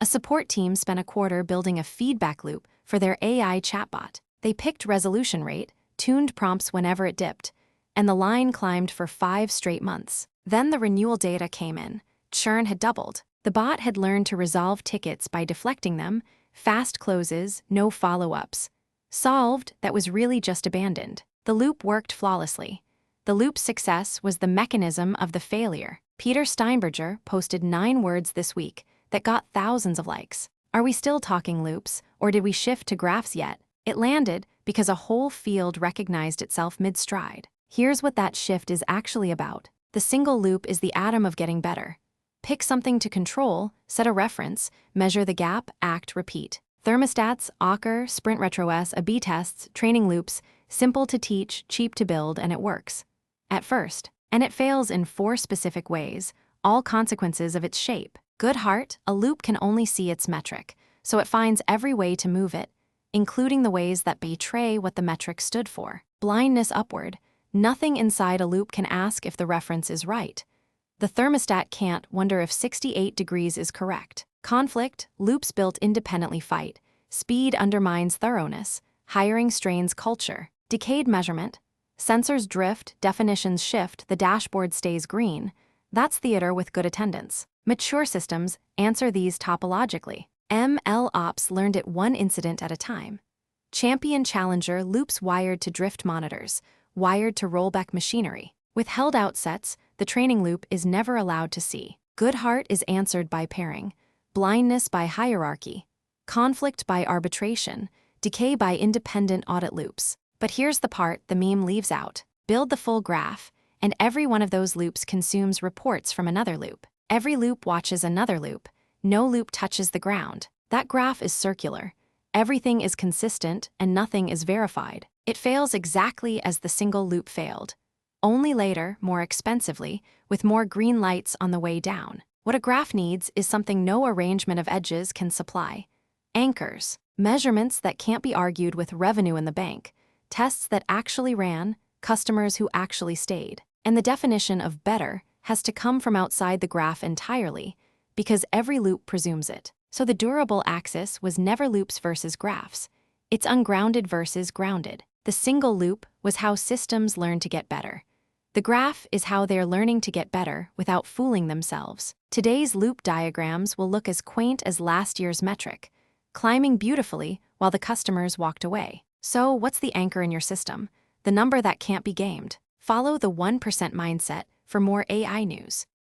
A support team spent a quarter building a feedback loop for their AI chatbot. They picked resolution rate, tuned prompts whenever it dipped, and the line climbed for 5 straight months. Then the renewal data came in. Churn had doubled. The bot had learned to resolve tickets by deflecting them, fast closes, no follow-ups. Solved, that was really just abandoned. The loop worked flawlessly. The loop's success was the mechanism of the failure. Peter Steinberger posted 9 words this week that got thousands of likes. Are we still talking loops, or did we shift to graphs yet? It landed because a whole field recognized itself mid-stride. Here's what that shift is actually about. The single loop is the atom of getting better. Pick something to control, set a reference, measure the gap, act, repeat. Thermostats, Ocker, Sprint RetroS, A/B tests, training loops, simple to teach, cheap to build, and it works. At first. And it fails in 4 specific ways, all consequences of its shape. Good heart, a loop can only see its metric, so it finds every way to move it, including the ways that betray what the metric stood for. Blindness upward, nothing inside a loop can ask if the reference is right. The thermostat can't wonder if 68 degrees is correct. Conflict, loops built independently fight. Speed undermines thoroughness. Hiring strains culture. Decayed measurement. Sensors drift, definitions shift, the dashboard stays green. That's theater with good attendance. Mature systems answer these topologically. ML Ops learned it one incident at a time. Champion Challenger loops wired to drift monitors, wired to rollback machinery. With held-out sets, the training loop is never allowed to see. Good heart is answered by pairing, blindness by hierarchy, conflict by arbitration, decay by independent audit loops. But here's the part the meme leaves out. Build the full graph, and every one of those loops consumes reports from another loop. Every loop watches another loop. No loop touches the ground. That graph is circular. Everything is consistent and nothing is verified. It fails exactly as the single loop failed. Only later, more expensively, with more green lights on the way down. What a graph needs is something no arrangement of edges can supply. Anchors, measurements that can't be argued with revenue in the bank, tests that actually ran, customers who actually stayed. And the definition of better has to come from outside the graph entirely, because every loop presumes it. So the durable axis was never loops versus graphs. It's ungrounded versus grounded. The single loop was how systems learn to get better. The graph is how they're learning to get better without fooling themselves. Today's loop diagrams will look as quaint as last year's metric, climbing beautifully while the customers walked away. So what's the anchor in your system? The number that can't be gamed. Follow the 1% mindset for more AI news.